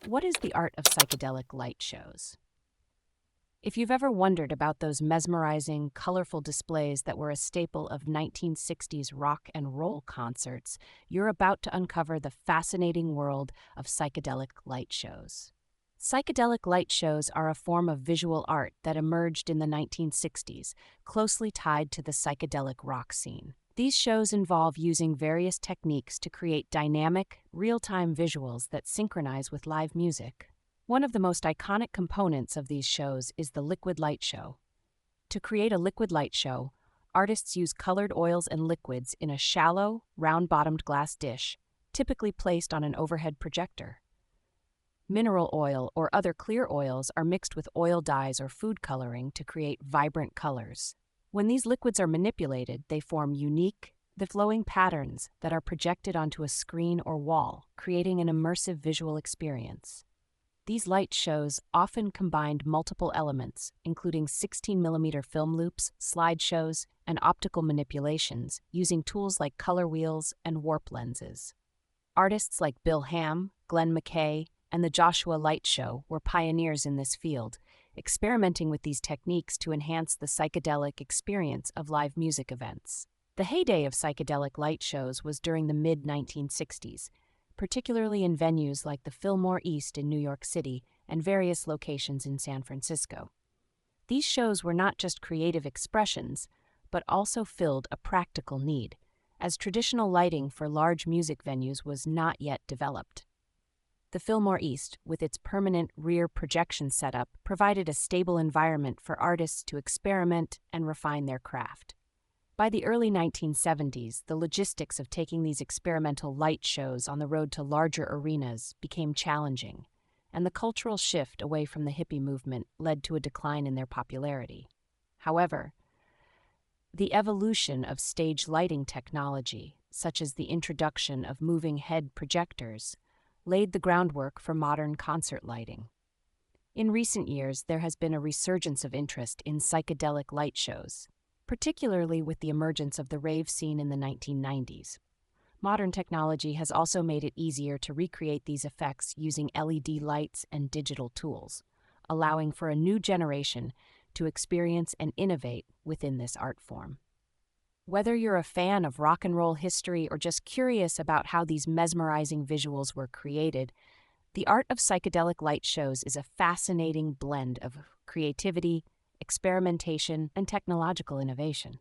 What is the art of psychedelic light shows? If you've ever wondered about those mesmerizing, colorful displays that were a staple of 1960s rock and roll concerts, you're about to uncover the fascinating world of psychedelic light shows. Psychedelic light shows are a form of visual art that emerged in the 1960s, closely tied to the psychedelic rock scene. These shows involve using various techniques to create dynamic, real-time visuals that synchronize with live music. One of the most iconic components of these shows is the liquid light show. To create a liquid light show, artists use colored oils and liquids in a shallow, round-bottomed glass dish, typically placed on an overhead projector. Mineral oil or other clear oils are mixed with oil dyes or food coloring to create vibrant colors. When these liquids are manipulated, they form unique, flowing patterns that are projected onto a screen or wall, creating an immersive visual experience. These light shows often combined multiple elements, including 16mm film loops, slideshows, and optical manipulations, using tools like color wheels and warp lenses. Artists like Bill Ham, Glenn McKay, and the Joshua Light Show were pioneers in this field, experimenting with these techniques to enhance the psychedelic experience of live music events. The heyday of psychedelic light shows was during the mid-1960s, particularly in venues like the Fillmore East in New York City and various locations in San Francisco. These shows were not just creative expressions, but also filled a practical need, as traditional lighting for large music venues was not yet developed. The Fillmore East, with its permanent rear projection setup, provided a stable environment for artists to experiment and refine their craft. By the early 1970s, the logistics of taking these experimental light shows on the road to larger arenas became challenging, and the cultural shift away from the hippie movement led to a decline in their popularity. However, the evolution of stage lighting technology, such as the introduction of moving head projectors, laid the groundwork for modern concert lighting. In recent years, there has been a resurgence of interest in psychedelic light shows, particularly with the emergence of the rave scene in the 1990s. Modern technology has also made it easier to recreate these effects using LED lights and digital tools, allowing for a new generation to experience and innovate within this art form. Whether you're a fan of rock and roll history or just curious about how these mesmerizing visuals were created, the art of psychedelic light shows is a fascinating blend of creativity, experimentation, and technological innovation.